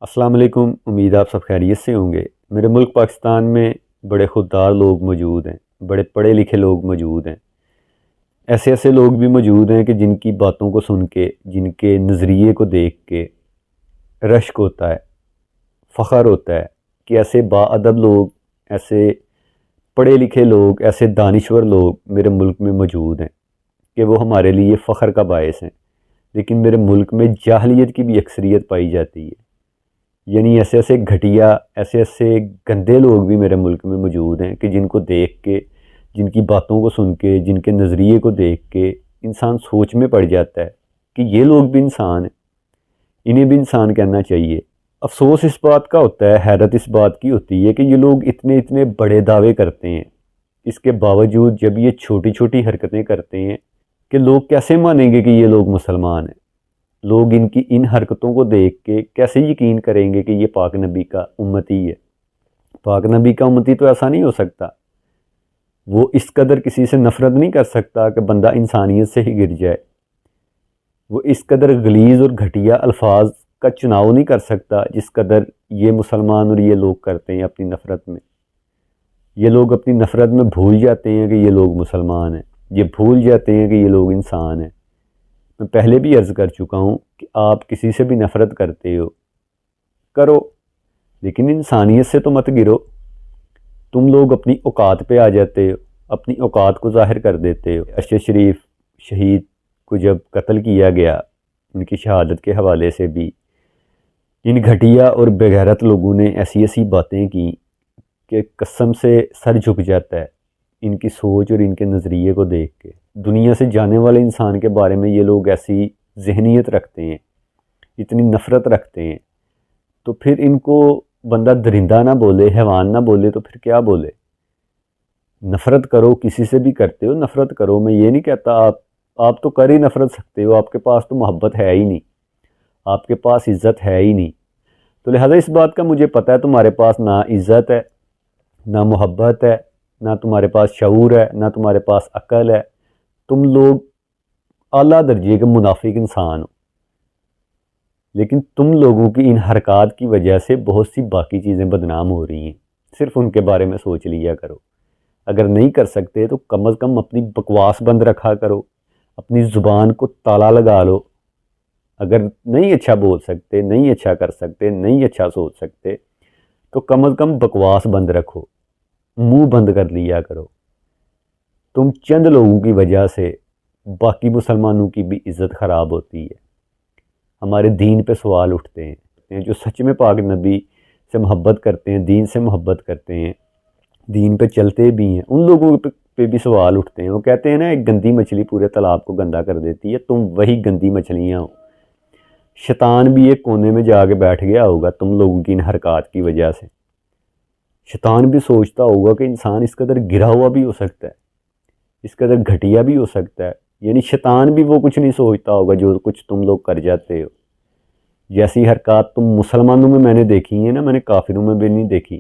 السلام علیکم، امید آپ سب خیریت سے ہوں گے۔ میرے ملک پاکستان میں بڑے خوددار لوگ موجود ہیں، بڑے پڑھے لکھے لوگ موجود ہیں۔ ایسے ایسے لوگ بھی موجود ہیں کہ جن کی باتوں کو سن کے، جن کے نظریے کو دیکھ کے رشک ہوتا ہے، فخر ہوتا ہے کہ ایسے باادب لوگ، ایسے پڑھے لکھے لوگ، ایسے دانشور لوگ میرے ملک میں موجود ہیں کہ وہ ہمارے لیے فخر کا باعث ہیں۔ لیکن میرے ملک میں جاہلیت کی بھی اکثریت پائی جاتی ہے، یعنی ایسے ایسے گھٹیا، ایسے ایسے گندے لوگ بھی میرے ملک میں موجود ہیں کہ جن کو دیکھ کے، جن کی باتوں کو سن کے، جن کے نظریے کو دیکھ کے انسان سوچ میں پڑ جاتا ہے کہ یہ لوگ بھی انسان ہیں، انہیں بھی انسان کہنا چاہیے۔ افسوس اس بات کا ہوتا ہے، حیرت اس بات کی ہوتی ہے کہ یہ لوگ اتنے اتنے بڑے دعوے کرتے ہیں، اس کے باوجود جب یہ چھوٹی چھوٹی حرکتیں کرتے ہیں کہ لوگ کیسے مانیں گے کہ یہ لوگ مسلمان ہیں؟ لوگ ان کی ان حرکتوں کو دیکھ کے کیسے یقین کریں گے کہ یہ پاک نبی کا امتی ہے؟ پاک نبی کا امتی تو ایسا نہیں ہو سکتا، وہ اس قدر کسی سے نفرت نہیں کر سکتا کہ بندہ انسانیت سے ہی گر جائے، وہ اس قدر غلیظ اور گھٹیا الفاظ کا چناؤ نہیں کر سکتا جس قدر یہ مسلمان اور یہ لوگ کرتے ہیں اپنی نفرت میں۔ یہ لوگ اپنی نفرت میں بھول جاتے ہیں کہ یہ لوگ مسلمان ہیں، یہ بھول جاتے ہیں کہ یہ لوگ انسان ہیں۔ میں پہلے بھی عرض کر چکا ہوں کہ آپ کسی سے بھی نفرت کرتے ہو، کرو، لیکن انسانیت سے تو مت گرو۔ تم لوگ اپنی اوقات پہ آ جاتے ہو، اپنی اوقات کو ظاہر کر دیتے ہو۔ ارشد شریف شہید کو جب قتل کیا گیا، ان کی شہادت کے حوالے سے بھی ان گھٹیا اور بے غیرت لوگوں نے ایسی ایسی باتیں کی کہ قسم سے سر جھک جاتا ہے ان کی سوچ اور ان کے نظریے کو دیکھ کے۔ دنیا سے جانے والے انسان کے بارے میں یہ لوگ ایسی ذہنیت رکھتے ہیں، اتنی نفرت رکھتے ہیں، تو پھر ان کو بندہ درندہ نہ بولے، حیوان نہ بولے تو پھر کیا بولے؟ نفرت کرو، کسی سے بھی کرتے ہو نفرت کرو، میں یہ نہیں کہتا آپ تو کر ہی نفرت سکتے ہو، آپ کے پاس تو محبت ہے ہی نہیں، آپ کے پاس عزت ہے ہی نہیں، تو لہذا اس بات کا مجھے پتہ ہے تمہارے پاس نہ عزت ہے، نہ محبت ہے، نہ تمہارے پاس شعور ہے، نہ تمہارے پاس عقل ہے، تم لوگ اعلیٰ درجے کے منافق انسان ہو۔ لیکن تم لوگوں کی ان حرکات کی وجہ سے بہت سی باقی چیزیں بدنام ہو رہی ہیں، صرف ان کے بارے میں سوچ لیا کرو۔ اگر نہیں کر سکتے تو کم از کم اپنی بکواس بند رکھا کرو، اپنی زبان کو تالا لگا لو۔ اگر نہیں اچھا بول سکتے، نہیں اچھا کر سکتے، نہیں اچھا سوچ سکتے تو کم از کم بکواس بند رکھو، منہ بند کر لیا کرو۔ تم چند لوگوں کی وجہ سے باقی مسلمانوں کی بھی عزت خراب ہوتی ہے، ہمارے دین پہ سوال اٹھتے ہیں۔ جو سچ میں پاک نبی سے محبت کرتے ہیں، دین سے محبت کرتے ہیں، دین پہ چلتے بھی ہیں، ان لوگوں پہ بھی سوال اٹھتے ہیں۔ وہ کہتے ہیں نا، ایک گندی مچھلی پورے تالاب کو گندا کر دیتی ہے، تم وہی گندی مچھلیاں ہو۔ شیطان بھی ایک کونے میں جا کے بیٹھ گیا ہوگا تم لوگوں کی ان حرکات کی وجہ سے۔ شیطان بھی سوچتا ہوگا کہ انسان اس قدر گرا ہوا بھی ہو سکتا ہے، اس قدر گھٹیا بھی ہو سکتا ہے، یعنی شیطان بھی وہ کچھ نہیں سوچتا ہوگا جو کچھ تم لوگ کر جاتے ہو۔ جیسی حرکات تم مسلمانوں میں نے دیکھی ہیں نا، میں نے کافروں میں بھی نہیں دیکھی۔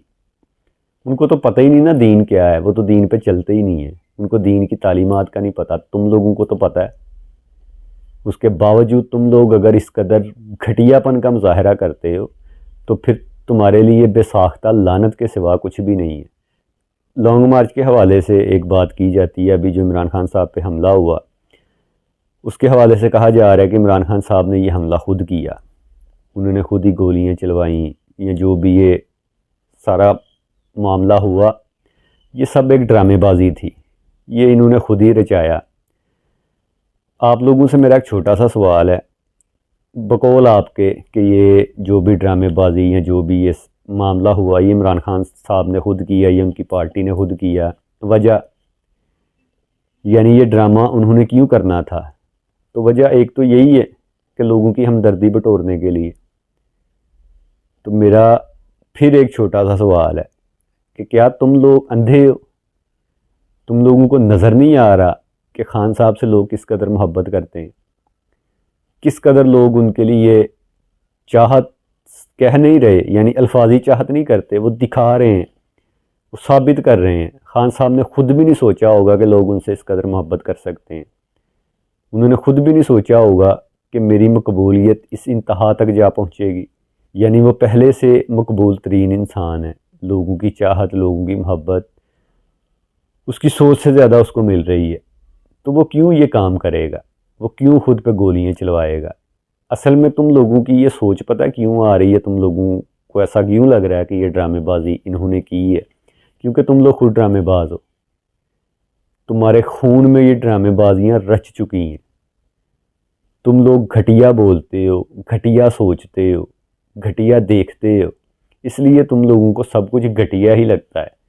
ان کو تو پتہ ہی نہیں نا دین کیا ہے، وہ تو دین پہ چلتے ہی نہیں ہیں، ان کو دین کی تعلیمات کا نہیں پتہ، تم لوگوں کو تو پتہ ہے۔ اس کے باوجود تم لوگ اگر اس قدر گھٹیا پن کا مظاہرہ کرتے ہو تو پھر تمہارے لیے بے ساختہ لعنت کے سوا کچھ بھی نہیں ہے۔ لانگ مارچ کے حوالے سے ایک بات کی جاتی ہے، ابھی جو عمران خان صاحب پہ حملہ ہوا اس کے حوالے سے کہا جا رہا ہے کہ عمران خان صاحب نے یہ حملہ خود کیا، انہوں نے خود ہی گولیاں چلوائیں، یا جو بھی یہ سارا معاملہ ہوا یہ سب ایک ڈرامے بازی تھی، یہ انہوں نے خود ہی رچایا۔ آپ لوگوں سے میرا ایک چھوٹا سا سوال ہے، بقول آپ کے کہ یہ جو بھی ڈرامے بازی یا جو بھی یہ معاملہ ہوا یہ عمران خان صاحب نے خود کیا یا ان کی پارٹی نے خود کیا، وجہ یعنی یہ ڈرامہ انہوں نے کیوں کرنا تھا؟ تو وجہ ایک تو یہی ہے کہ لوگوں کی ہمدردی بٹورنے کے لیے۔ تو میرا پھر ایک چھوٹا سا سوال ہے کہ کیا تم لوگ اندھے ہو؟ تم لوگوں کو نظر نہیں آ رہا کہ خان صاحب سے لوگ کس قدر محبت کرتے ہیں، کس قدر لوگ ان کے لیے چاہت کہہ نہیں رہے، یعنی الفاظی چاہت نہیں کرتے، وہ دکھا رہے ہیں، وہ ثابت کر رہے ہیں۔ خان صاحب نے خود بھی نہیں سوچا ہوگا کہ لوگ ان سے اس قدر محبت کر سکتے ہیں، انہوں نے خود بھی نہیں سوچا ہوگا کہ میری مقبولیت اس انتہا تک جا پہنچے گی، یعنی وہ پہلے سے مقبول ترین انسان ہے، لوگوں کی چاہت، لوگوں کی محبت اس کی سوچ سے زیادہ اس کو مل رہی ہے، تو وہ کیوں یہ کام کرے گا؟ وہ کیوں خود پہ گولیاں چلوائے گا؟ اصل میں تم لوگوں کی یہ سوچ پتہ کیوں آ رہی ہے؟ تم لوگوں کو ایسا کیوں لگ رہا ہے کہ یہ ڈرامے بازی انہوں نے کی ہے؟ کیونکہ تم لوگ خود ڈرامے باز ہو، تمہارے خون میں یہ ڈرامے بازیاں رچ چکی ہیں۔ تم لوگ گھٹیا بولتے ہو، گھٹیا سوچتے ہو، گھٹیا دیکھتے ہو، اس لیے تم لوگوں کو سب کچھ گھٹیا ہی لگتا ہے۔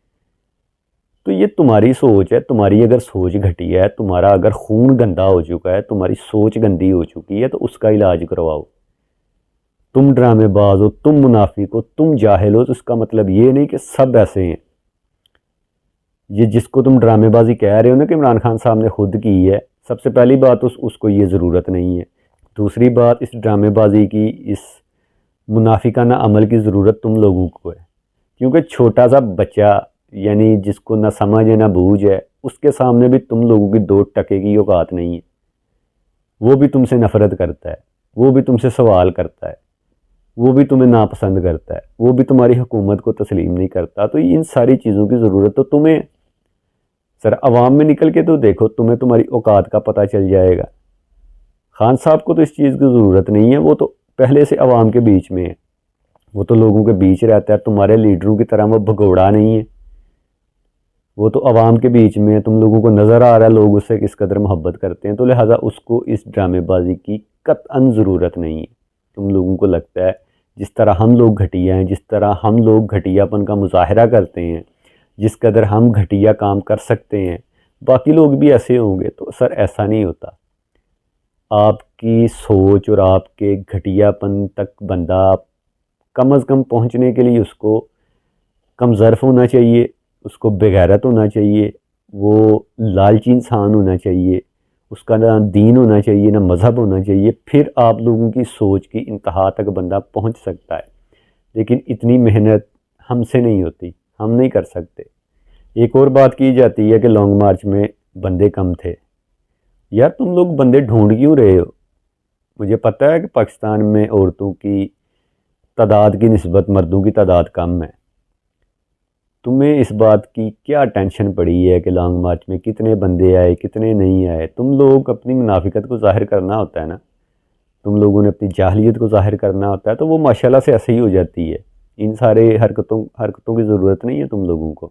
تو یہ تمہاری سوچ ہے، تمہاری اگر سوچ گھٹیا ہے، تمہارا اگر خون گندا ہو چکا ہے، تمہاری سوچ گندی ہو چکی ہے، تو اس کا علاج کرواؤ۔ تم ڈرامے باز ہو، تم منافق ہو، تم جاہل ہو، تو اس کا مطلب یہ نہیں کہ سب ایسے ہیں۔ یہ جس کو تم ڈرامے بازی کہہ رہے ہو نا کہ عمران خان صاحب نے خود کی ہے، سب سے پہلی بات اس کو یہ ضرورت نہیں ہے۔ دوسری بات، اس ڈرامے بازی کی، اس منافقانہ عمل کی ضرورت تم لوگوں کو ہے، کیونکہ چھوٹا سا بچہ یعنی جس کو نہ سمجھ ہے نہ بوجھ ہے، اس کے سامنے بھی تم لوگوں کی 2 ٹکے کی اوقات نہیں ہے۔ وہ بھی تم سے نفرت کرتا ہے، وہ بھی تم سے سوال کرتا ہے، وہ بھی تمہیں ناپسند کرتا ہے، وہ بھی تمہاری حکومت کو تسلیم نہیں کرتا۔ تو ان ساری چیزوں کی ضرورت تو تمہیں سر عوام میں نکل کے تو دیکھو، تمہیں تمہاری اوقات کا پتہ چل جائے گا۔ خان صاحب کو تو اس چیز کی ضرورت نہیں ہے، وہ تو پہلے سے عوام کے بیچ میں ہے، وہ تو لوگوں کے بیچ رہتا ہے، تمہارے لیڈروں کی طرح وہ بھگوڑا نہیں ہے، وہ تو عوام کے بیچ میں ہے۔ تم لوگوں کو نظر آ رہا ہے لوگ اس سے کس قدر محبت کرتے ہیں، تو لہٰذا اس کو اس ڈرامے بازی کی قطعاً ضرورت نہیں ہے۔ تم لوگوں کو لگتا ہے جس طرح ہم لوگ گھٹیا ہیں، جس طرح ہم لوگ گھٹیا پن کا مظاہرہ کرتے ہیں، جس قدر ہم گھٹیا کام کر سکتے ہیں، باقی لوگ بھی ایسے ہوں گے، تو سر ایسا نہیں ہوتا۔ آپ کی سوچ اور آپ کے گھٹیا پن تک بندہ کم از کم پہنچنے کے لیے اس کو کم ظرف ہونا چاہیے، اس کو بے غیرت ہونا چاہیے، وہ لالچی انسان ہونا چاہیے، اس کا نہ دین ہونا چاہیے نہ مذہب ہونا چاہیے، پھر آپ لوگوں کی سوچ کی انتہا تک بندہ پہنچ سکتا ہے۔ لیکن اتنی محنت ہم سے نہیں ہوتی، ہم نہیں کر سکتے۔ ایک اور بات کی جاتی ہے کہ لانگ مارچ میں بندے کم تھے۔ یار تم لوگ بندے ڈھونڈ کیوں رہے ہو؟ مجھے پتہ ہے کہ پاکستان میں عورتوں کی تعداد کی نسبت مردوں کی تعداد کم ہے۔ تمہیں اس بات کی کیا ٹینشن پڑی ہے کہ لانگ مارچ میں کتنے بندے آئے کتنے نہیں آئے؟ تم لوگ اپنی منافقت کو ظاہر کرنا ہوتا ہے نا، تم لوگوں نے اپنی جاہلیت کو ظاہر کرنا ہوتا ہے، تو وہ ماشاءاللہ سے ایسے ہی ہو جاتی ہے۔ ان سارے حرکتوں کی ضرورت نہیں ہے تم لوگوں کو۔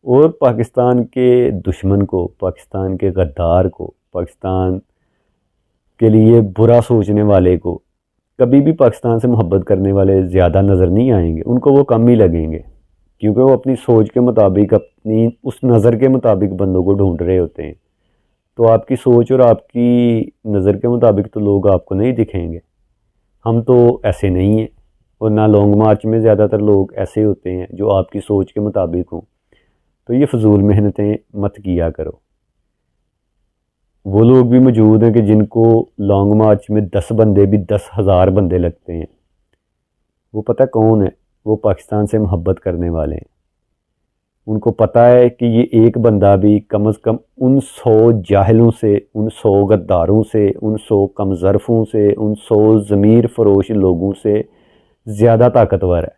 اور پاکستان کے دشمن کو، پاکستان کے غدار کو، پاکستان کے لیے برا سوچنے والے کو کبھی بھی پاکستان سے محبت کرنے والے زیادہ نظر نہیں آئیں گے، ان کو وہ کم ہی لگیں گے، کیونکہ وہ اپنی سوچ کے مطابق، اپنی اس نظر کے مطابق بندوں کو ڈھونڈ رہے ہوتے ہیں۔ تو آپ کی سوچ اور آپ کی نظر کے مطابق تو لوگ آپ کو نہیں دکھیں گے۔ ہم تو ایسے نہیں ہیں، اور نہ لانگ مارچ میں زیادہ تر لوگ ایسے ہوتے ہیں جو آپ کی سوچ کے مطابق ہوں۔ تو یہ فضول محنتیں مت کیا کرو۔ وہ لوگ بھی موجود ہیں کہ جن کو لانگ مارچ میں 10 بندے بھی 10,000 بندے لگتے ہیں۔ وہ پتہ کون ہے؟ وہ پاکستان سے محبت کرنے والے ہیں۔ ان کو پتہ ہے کہ یہ ایک بندہ بھی کم از کم ان 100 جاہلوں سے، ان 100 غداروں سے، ان 100 کم ظرفوں سے، ان 100 ضمیر فروش لوگوں سے زیادہ طاقتور ہے۔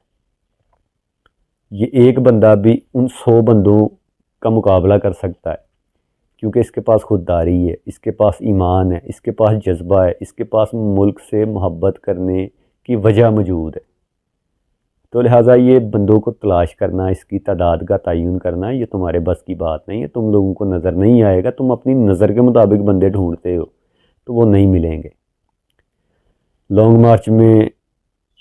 یہ ایک بندہ بھی ان 100 بندوں کا مقابلہ کر سکتا ہے، کیونکہ اس کے پاس خودداری ہے، اس کے پاس ایمان ہے، اس کے پاس جذبہ ہے، اس کے پاس ملک سے محبت کرنے کی وجہ موجود ہے۔ تو لہٰذا یہ بندوں کو تلاش کرنا، اس کی تعداد کا تعین کرنا، یہ تمہارے بس کی بات نہیں ہے۔ تم لوگوں کو نظر نہیں آئے گا، تم اپنی نظر کے مطابق بندے ڈھونڈتے ہو، تو وہ نہیں ملیں گے۔ لانگ مارچ میں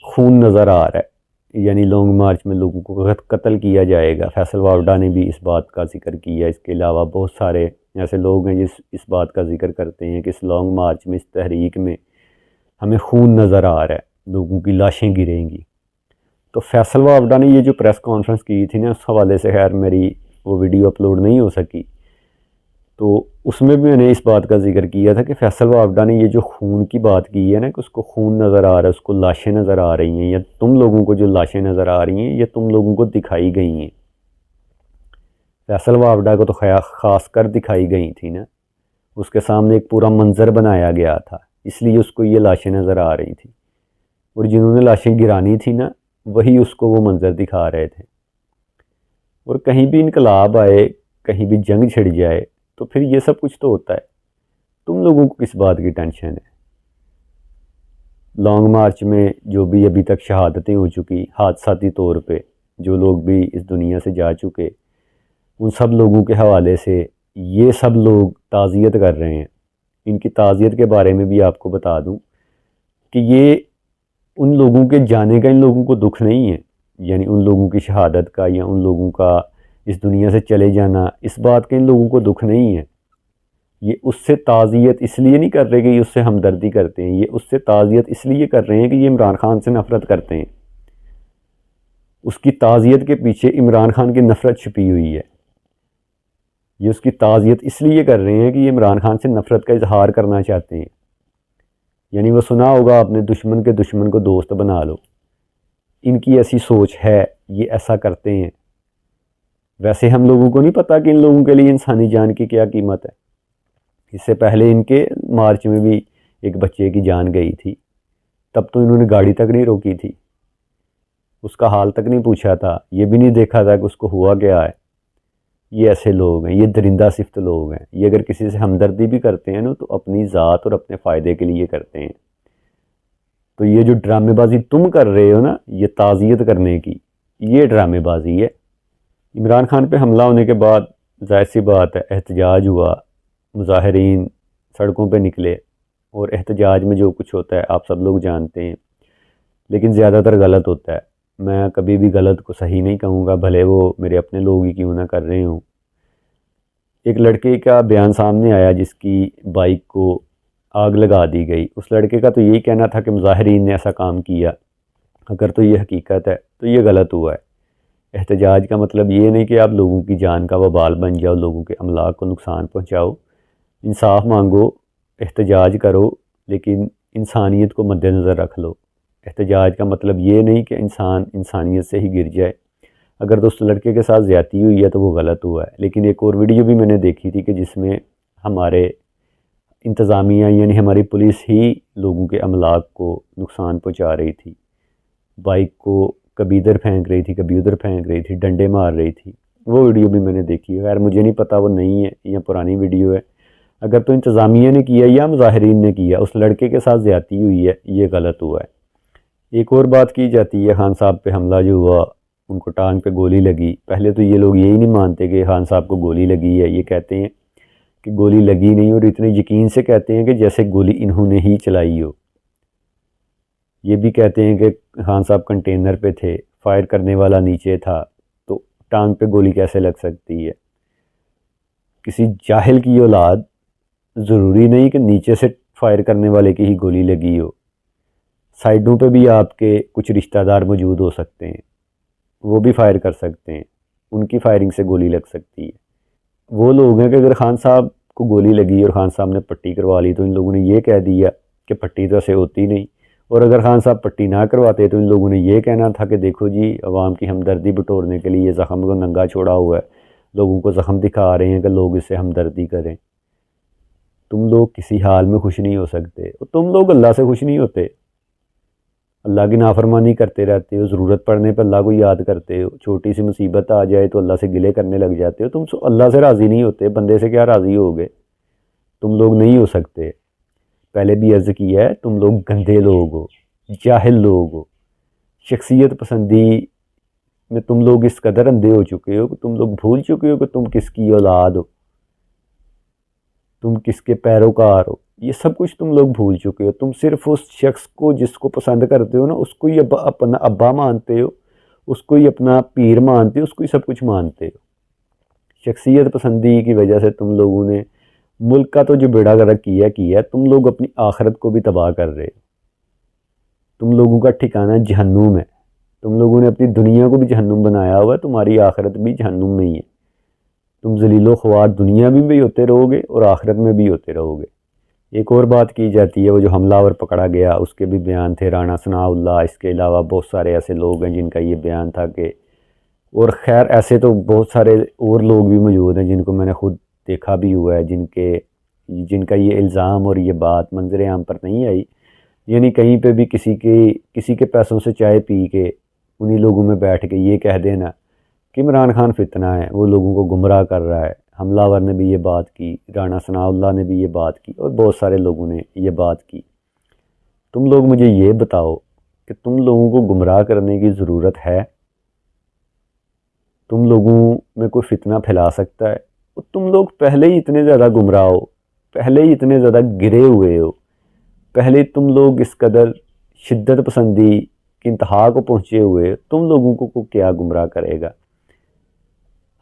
خون نظر آ رہا ہے، یعنی لانگ مارچ میں لوگوں کو قتل کیا جائے گا۔ فیصل واوڈا نے بھی اس بات کا ذکر کیا، اس کے علاوہ بہت سارے ایسے لوگ ہیں جس اس بات کا ذکر کرتے ہیں کہ اس لانگ مارچ میں، اس تحریک میں ہمیں خون نظر آ رہا ہے، لوگوں کی لاشیں گریں گی۔ تو فیصل واوڈا نے یہ جو پریس کانفرنس کی تھی نا، اس حوالے سے خیر میری وہ ویڈیو اپلوڈ نہیں ہو سکی، تو اس میں بھی میں نے اس بات کا ذکر کیا تھا کہ فیصل واوڈا نے یہ جو خون کی بات کی ہے نا، کہ اس کو خون نظر آ رہا ہے، اس کو لاشیں نظر آ رہی ہیں، یا تم لوگوں کو جو لاشیں نظر آ رہی ہیں یہ تم لوگوں کو دکھائی گئی ہیں۔ فیصل واوڈا کو تو خاص کر دکھائی گئی تھی نا، اس کے سامنے ایک پورا منظر بنایا گیا تھا، اس لیے اس کو یہ لاشیں نظر آ رہی تھیں۔ اور جنہوں نے لاشیں گرانی تھی نا وہی اس کو وہ منظر دکھا رہے تھے۔ اور کہیں بھی انقلاب آئے، کہیں بھی جنگ چھڑ جائے تو پھر یہ سب کچھ تو ہوتا ہے، تم لوگوں کو کس بات کی ٹینشن ہے؟ لانگ مارچ میں جو بھی ابھی تک شہادتیں ہو چکی حادثاتی طور پہ، جو لوگ بھی اس دنیا سے جا چکے، ان سب لوگوں کے حوالے سے یہ سب لوگ تعزیت کر رہے ہیں۔ ان کی تعزیت کے بارے میں بھی آپ کو بتا دوں کہ یہ ان لوگوں کے جانے کا ان لوگوں کو دکھ نہیں ہے، یعنی ان لوگوں کی شہادت کا یا ان لوگوں کا اس دنیا سے چلے جانا، اس بات کا ان لوگوں کو دکھ نہیں ہے۔ یہ اس سے تعزیت اس لیے نہیں کر رہے کہ یہ اس سے ہمدردی کرتے ہیں، یہ اس سے تعزیت اس لیے کر رہے ہیں کہ یہ عمران خان سے نفرت کرتے ہیں۔ اس کی تعزیت کے پیچھے عمران خان کی نفرت چھپی ہوئی ہے۔ یہ اس کی تعزیت اس لیے کر رہے ہیں کہ یہ عمران خان سے نفرت کا اظہار کرنا چاہتے ہیں۔ یعنی وہ سنا ہوگا اپنے دشمن کے دشمن کو دوست بنا لو، ان کی ایسی سوچ ہے، یہ ایسا کرتے ہیں۔ ویسے ہم لوگوں کو نہیں پتہ کہ ان لوگوں کے لیے انسانی جان کی کیا قیمت ہے۔ اس سے پہلے ان کے مارچ میں بھی ایک بچے کی جان گئی تھی، تب تو انہوں نے گاڑی تک نہیں روکی تھی، اس کا حال تک نہیں پوچھا تھا، یہ بھی نہیں دیکھا تھا کہ اس کو ہوا کیا ہے۔ یہ ایسے لوگ ہیں، یہ درندہ صفت لوگ ہیں۔ یہ اگر کسی سے ہمدردی بھی کرتے ہیں نا تو اپنی ذات اور اپنے فائدے کے لیے کرتے ہیں۔ تو یہ جو ڈرامے بازی تم کر رہے ہو نا، یہ تعزیت کرنے کی، یہ ڈرامے بازی ہے۔ عمران خان پہ حملہ ہونے کے بعد ظاہر سی بات ہے احتجاج ہوا، مظاہرین سڑکوں پہ نکلے، اور احتجاج میں جو کچھ ہوتا ہے آپ سب لوگ جانتے ہیں، لیکن زیادہ تر غلط ہوتا ہے۔ میں کبھی بھی غلط کو صحیح نہیں کہوں گا، بھلے وہ میرے اپنے لوگ ہی کیوں نہ کر رہے ہوں۔ ایک لڑکے کا بیان سامنے آیا جس کی بائک کو آگ لگا دی گئی، اس لڑکے کا تو یہی کہنا تھا کہ مظاہرین نے ایسا کام کیا۔ اگر تو یہ حقیقت ہے تو یہ غلط ہوا ہے۔ احتجاج کا مطلب یہ نہیں کہ آپ لوگوں کی جان کا وبال بن جاؤ، لوگوں کے املاک کو نقصان پہنچاؤ۔ انصاف مانگو، احتجاج کرو، لیکن انسانیت کو مد نظر رکھ لو۔ احتجاج کا مطلب یہ نہیں کہ انسان انسانیت سے ہی گر جائے۔ اگر تو اس لڑکے کے ساتھ زیادتی ہوئی ہے تو وہ غلط ہوا ہے۔ لیکن ایک اور ویڈیو بھی میں نے دیکھی تھی کہ جس میں ہمارے انتظامیہ یعنی ہماری پولیس ہی لوگوں کے املاک کو نقصان پہنچا رہی تھی، بائک کو کبھی ادھر پھینک رہی تھی، کبھی ادھر پھینک رہی تھی، ڈنڈے مار رہی تھی۔ وہ ویڈیو بھی میں نے دیکھی ہے، خیر مجھے نہیں پتہ وہ نئی ہے یا پرانی ویڈیو ہے۔ اگر تو انتظامیہ نے کیا یا مظاہرین نے کیا، اس لڑکے کے ساتھ زیادتی ہوئی ہے، یہ غلط ہوا ہے۔ ایک اور بات کی جاتی ہے، خان صاحب پہ حملہ جو ہوا، ان کو ٹانگ پہ گولی لگی۔ پہلے تو یہ لوگ یہی نہیں مانتے کہ خان صاحب کو گولی لگی ہے، یہ کہتے ہیں کہ گولی لگی نہیں، اور اتنے یقین سے کہتے ہیں کہ جیسے گولی انہوں نے ہی چلائی ہو۔ یہ بھی کہتے ہیں کہ خان صاحب کنٹینر پہ تھے، فائر کرنے والا نیچے تھا، تو ٹانگ پہ گولی کیسے لگ سکتی ہے؟ کسی جاہل کی اولاد، ضروری نہیں کہ نیچے سے فائر کرنے والے کی ہی گولی لگی ہو، سائڈوں پہ بھی آپ کے کچھ رشتہ دار موجود ہو سکتے ہیں، وہ بھی فائر کر سکتے ہیں، ان کی فائرنگ سے گولی لگ سکتی ہے۔ وہ لوگ ہیں کہ اگر خان صاحب کو گولی لگی اور خان صاحب نے پٹی کروا لی تو ان لوگوں نے یہ کہہ دیا کہ پٹی تو ایسے ہوتی نہیں، اور اگر خان صاحب پٹی نہ کرواتے تو ان لوگوں نے یہ کہنا تھا کہ دیکھو جی عوام کی ہمدردی بٹورنے کے لیے زخم کو ننگا چھوڑا ہوا ہے، لوگوں کو زخم دکھا رہے ہیں کہ لوگ اس سے ہمدردی کریں۔ تم لوگ کسی حال میں خوش نہیں ہو سکتے، اور تم لوگ اللہ سے خوش نہیں ہوتے، اللہ کی نافرمانی کرتے رہتے ہو، ضرورت پڑنے پہ اللہ کو یاد کرتے ہو، چھوٹی سی مصیبت آ جائے تو اللہ سے گلے کرنے لگ جاتے ہو۔ تم اللہ سے راضی نہیں ہوتے، بندے سے کیا راضی ہوگے؟ تم لوگ نہیں ہو سکتے۔ پہلے بھی عرض کیا ہے، تم لوگ گندے لوگ ہو، جاہل لوگ ہو، شخصیت پسندی میں تم لوگ اس قدر اندھے ہو چکے ہو کہ تم لوگ بھول چکے ہو کہ تم کس کی اولاد ہو، تم کس کے پیروکار ہو، یہ سب کچھ تم لوگ بھول چکے ہو۔ تم صرف اس شخص کو جس کو پسند کرتے ہو نا، اس کو ہی اپنا ابا مانتے ہو، اس کو ہی اپنا پیر مانتے ہو، اس کو ہی سب کچھ مانتے ہو۔ شخصیت پسندی کی وجہ سے تم لوگوں نے ملک کا تو جو بیڑا گرک کیا، تم لوگ اپنی آخرت کو بھی تباہ کر رہے ہو۔ تم لوگوں کا ٹھکانہ جہنم ہے، تم لوگوں نے اپنی دنیا کو بھی جہنم بنایا ہوا ہے، تمہاری آخرت بھی جہنم میں ہی ہے۔ تم ذلیل و خوار دنیا میں بھی ہوتے رہو گے اور آخرت میں بھی ہوتے رہو گے۔ ایک اور بات کی جاتی ہے، وہ جو حملہ آور پکڑا گیا اس کے بھی بیان تھے، رانا ثناء اللہ، اس کے علاوہ بہت سارے ایسے لوگ ہیں جن کا یہ بیان تھا کہ، اور خیر ایسے تو بہت سارے اور لوگ بھی موجود ہیں جن کو میں نے خود دیکھا بھی ہوا ہے، جن کا یہ الزام اور یہ بات منظر عام پر نہیں آئی، یعنی کہیں پہ بھی کسی کے پیسوں سے چائے پی کے انہی لوگوں میں بیٹھ کے یہ کہہ دینا کہ عمران خان فتنہ ہے، وہ لوگوں کو گمراہ کر رہا ہے۔ حملہ آور نے بھی یہ بات کی، رانا ثناء اللہ نے بھی یہ بات کی، اور بہت سارے لوگوں نے یہ بات کی۔ تم لوگ مجھے یہ بتاؤ کہ تم لوگوں کو گمراہ کرنے کی ضرورت ہے؟ تم لوگوں میں کوئی فتنہ پھیلا سکتا ہے؟ تم لوگ پہلے ہی اتنے زیادہ گمراہ ہو، پہلے ہی اتنے زیادہ گرے ہوئے ہو، پہلے تم لوگ اس قدر شدت پسندی کی انتہا کو پہنچے ہوئے، تم لوگوں کو کیا گمراہ کرے گا؟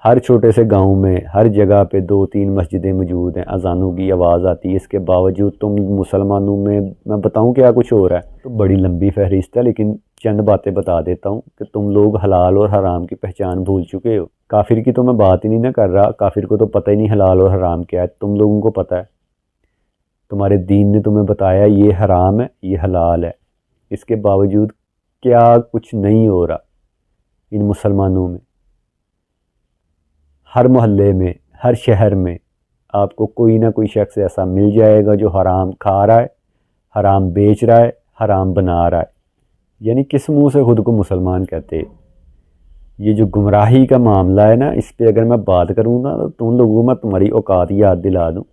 ہر چھوٹے سے گاؤں میں ہر جگہ پہ 2-3 مسجدیں موجود ہیں، اذانوں کی آواز آتی ہے، اس کے باوجود تم مسلمانوں میں بتاؤں کیا کچھ ہو رہا ہے؟ تو بڑی لمبی فہرست ہے، لیکن چند باتیں بتا دیتا ہوں کہ تم لوگ حلال اور حرام کی پہچان بھول چکے ہو۔ کافر کی تو میں بات ہی نہیں نہ کر رہا، کافر کو تو پتہ ہی نہیں حلال اور حرام کیا ہے، تم لوگوں کو پتہ ہے۔ تمہارے دین نے تمہیں بتایا یہ حرام ہے، یہ حلال ہے، اس کے باوجود کیا کچھ نہیں ہو رہا ان مسلمانوں میں۔ ہر محلے میں، ہر شہر میں آپ کو کوئی نہ کوئی شخص ایسا مل جائے گا جو حرام کھا رہا ہے، حرام بیچ رہا ہے، حرام بنا رہا ہے۔ یعنی کس منہ سے خود کو مسلمان کہتے؟ یہ جو گمراہی کا معاملہ ہے نا، اس پہ اگر میں بات کروں نا تو تم لوگوں میں تمہاری اوقات یاد دلا دوں۔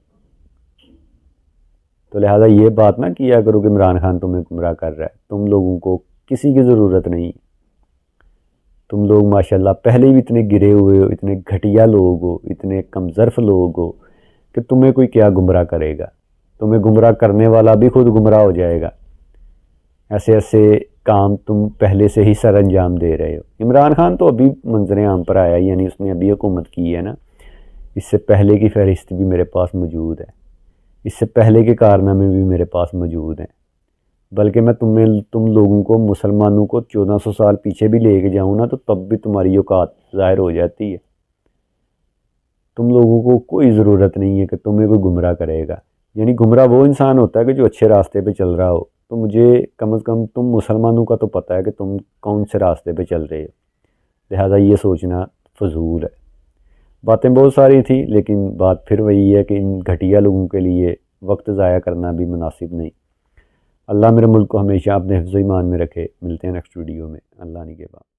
تو لہٰذا یہ بات نہ کیا کرو کہ عمران خان تمہیں گمراہ کر رہا ہے، تم لوگوں کو کسی کی ضرورت نہیں۔ تم لوگ ماشاءاللہ پہلے بھی اتنے گرے ہوئے ہو، اتنے گھٹیا لوگ ہو، اتنے کم ظرف لوگ ہو کہ تمہیں کوئی کیا گمراہ کرے گا؟ تمہیں گمراہ کرنے والا بھی خود گمراہ ہو جائے گا۔ ایسے کام تم پہلے سے ہی سر انجام دے رہے ہو۔ عمران خان تو ابھی منظر عام پر آیا، یعنی اس نے ابھی حکومت کی ہے نا، اس سے پہلے کی فہرست بھی میرے پاس موجود ہے، اس سے پہلے کے کارنامے بھی میرے پاس موجود ہیں۔ بلکہ میں تم لوگوں کو مسلمانوں کو 1400 سال پیچھے بھی لے کے جاؤں نا تو تب بھی تمہاری اوقات ظاہر ہو جاتی ہے۔ تم لوگوں کو کوئی ضرورت نہیں ہے کہ تمہیں کوئی گمراہ کرے گا۔ یعنی گمراہ وہ انسان ہوتا ہے کہ جو اچھے راستے پہ چل رہا ہو۔ تو مجھے کم از کم تم مسلمانوں کا تو پتہ ہے کہ تم کون سے راستے پہ چل رہے ہو، لہٰذا یہ سوچنا فضول ہے۔ باتیں بہت ساری تھیں، لیکن بات پھر وہی ہے کہ ان گھٹیا لوگوں کے لیے وقت ضائع کرنا بھی مناسب نہیں۔ اللہ میرے ملک کو ہمیشہ اپنے حفظ و ایمان میں رکھے۔ ملتے ہیں نیکسٹ ویڈیو میں، اللہ نگہبان۔